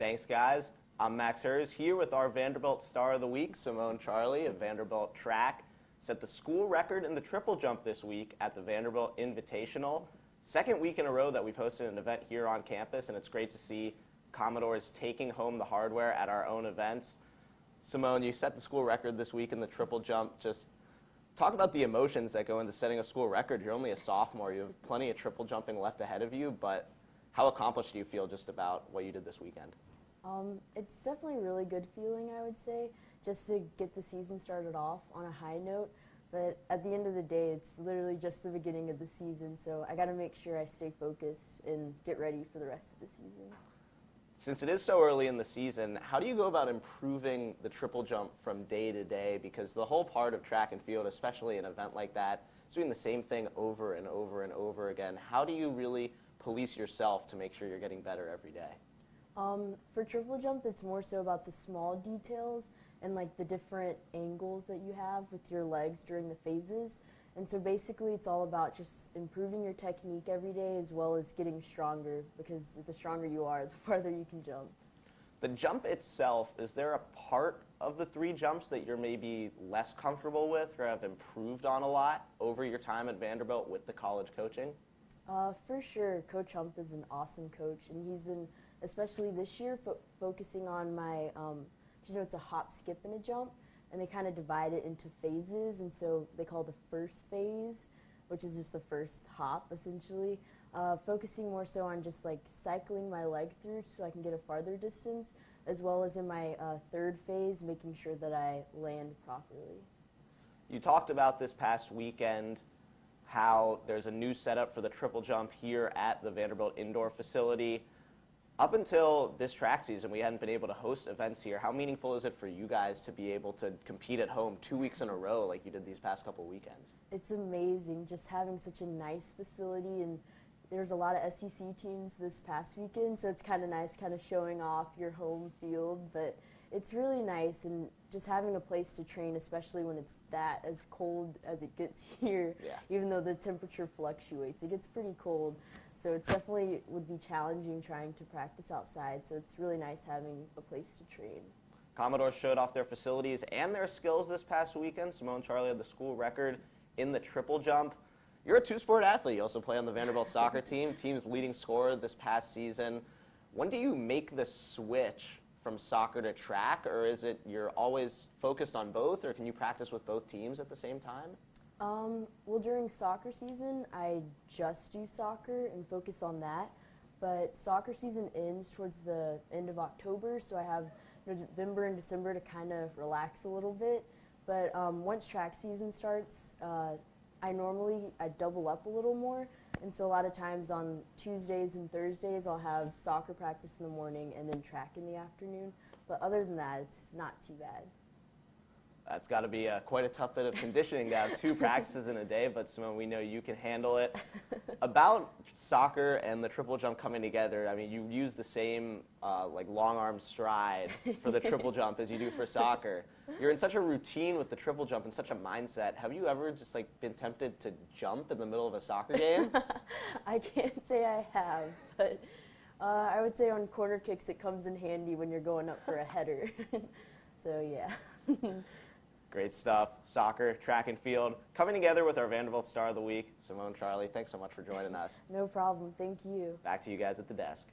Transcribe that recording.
Thanks, guys. I'm Max Hers here with our Vanderbilt Star of the Week, Simone Charley of Vanderbilt Track. Set the school record in the triple jump this week at the Vanderbilt Invitational. Second week in a row that we've hosted an event here on campus, and it's great to see Commodores taking home the hardware at our own events. Simone, you set the school record this week in the triple jump. Just talk about the emotions that go into setting a school record. You're only a sophomore. You have plenty of triple jumping left ahead of you, but how accomplished do you feel just about what you did this weekend? It's definitely a really good feeling, I would say, just to get the season started off on a high note. But at the end of the day, it's literally just the beginning of the season, so I got to make sure I stay focused and get ready for the rest of the season. Since it is so early in the season, how do you go about improving the triple jump from day to day? Because the whole part of track and field, especially an event like that, is doing the same thing over and over and over again. How do you really police yourself to make sure you're getting better every day? For triple jump, it's more so about the small details and like the different angles that you have with your legs during the phases. And so basically it's all about just improving your technique every day as well as getting stronger, because the stronger you are, the farther you can jump. The jump itself, is there a part of the three jumps that you're maybe less comfortable with or have improved on a lot over your time at Vanderbilt with the college coaching? For sure, Coach Hump is an awesome coach, and he's been, especially this year, focusing on my, it's a hop, skip, and a jump, and they kind of divide it into phases, and so they call the first phase, which is just the first hop, essentially, focusing more so on just like cycling my leg through so I can get a farther distance, as well as in my third phase, making sure that I land properly. You talked about this past weekend how there's a new setup for the triple jump here at the Vanderbilt indoor facility. Up until this track season, we hadn't been able to host events here. How meaningful is it for you guys to be able to compete at home 2 weeks in a row like you did these past couple weekends? It's amazing just having such a nice facility, and there's a lot of SEC teams this past weekend, so it's kind of nice kind of showing off your home field, but it's really nice, and just having a place to train, especially when it's that as cold as it gets here, even though the temperature fluctuates. It gets pretty cold, so it's definitely would be challenging trying to practice outside, so it's really nice having a place to train. Commodores showed off their facilities and their skills this past weekend. Simone Charley had the school record in the triple jump. You're a two-sport athlete. You also play on the Vanderbilt soccer team, team's leading scorer this past season. When do you make the switch from soccer to track, or is it you're always focused on both, or can you practice with both teams at the same time? Well, during soccer season, I just do soccer and focus on that, but soccer season ends towards the end of October, so I have November and December to kind of relax a little bit, but once track season starts, I double up a little more, and so a lot of times on Tuesdays and Thursdays I'll have soccer practice in the morning and then track in the afternoon. But other than that, it's not too bad. That's got to be quite a tough bit of conditioning to have 2 practices in a day, but Simone, we know you can handle it. About soccer and the triple jump coming together, I mean, you use the same long arm stride for the triple jump as you do for soccer. You're in such a routine with the triple jump and such a mindset. Have you ever just been tempted to jump in the middle of a soccer game? I can't say I have, but I would say on corner kicks it comes in handy when you're going up for a header. So yeah. Great stuff. Soccer, track and field, coming together with our Vanderbilt Star of the Week. Simone Charley, thanks so much for joining us. No problem. Thank you. Back to you guys at the desk.